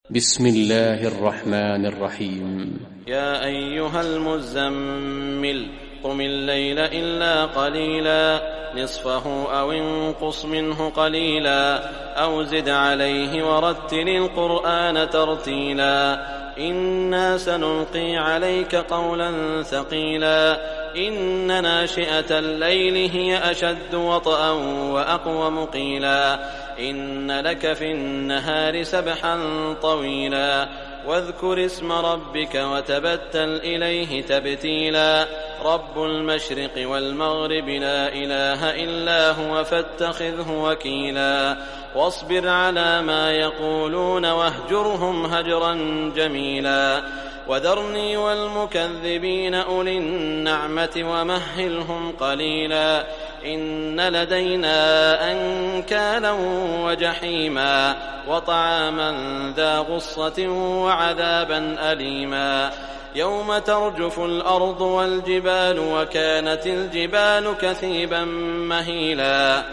بسم الله الرحمن الرحيم. يا أيها المزمل قم الليل إلا قليلا نصفه أو انقص منه قليلا أو زد عليه ورتل القرآن ترتيلا إنا سنلقي عليك قولا ثقيلا إن ناشئة الليل هي أشد وطئا وأقوم قيلا إن لك في النهار سبحا طويلا واذكر اسم ربك وتبتل إليه تبتيلا رب المشرق والمغرب لا إله إلا هو فاتخذه وكيلا واصبر على ما يقولون واهجرهم هجرا جميلا وذرني والمكذبين أولي النعمة ومهلهم قليلا إن لدينا أنكالا وجحيما وطعاما ذا غصة وعذابا أليما يوم ترجف الأرض والجبال وكانت الجبال كثيبا مهيلا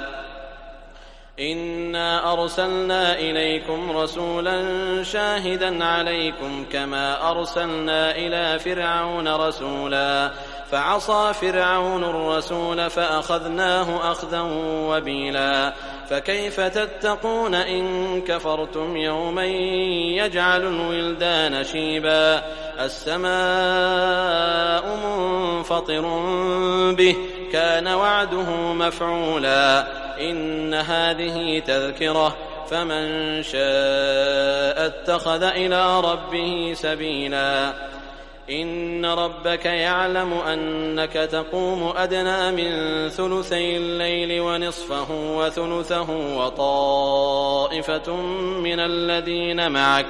إنا أرسلنا إليكم رسولا شاهدا عليكم كما أرسلنا إلى فرعون رسولا فعصى فرعون الرسول فأخذناه أخذا وبيلا فكيف تتقون إن كفرتم يوما يجعل الولدان شيبا السماء منفطر به كان وعده مفعولا إن هذه تذكرة فمن شاء اتخذ إلى ربه سبيلا إن ربك يعلم أنك تقوم أدنى من ثلثي الليل ونصفه وثلثه وطائفة من الذين معك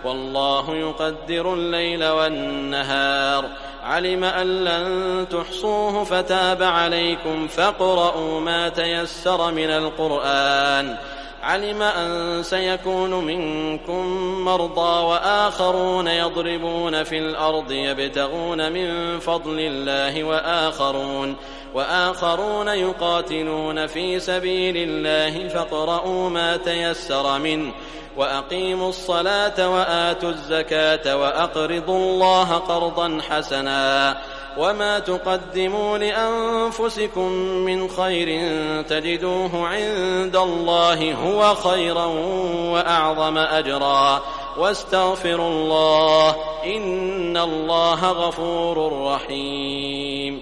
والله يقدر الليل والنهار علم أن لن تحصوه فتاب عليكم فاقرؤوا ما تيسر من القرآن علم أن سيكون منكم مرضى وآخرون يضربون في الأرض يبتغون من فضل الله وآخرون يقاتلون في سبيل الله فاقرؤوا ما تيسر منه وأقيموا الصلاة وآتوا الزكاة وأقرضوا الله قرضا حسنا وما تقدموا لأنفسكم من خير تجدوه عند الله هو خيرا وأعظم أجرا واستغفروا الله إن الله غفور رحيم.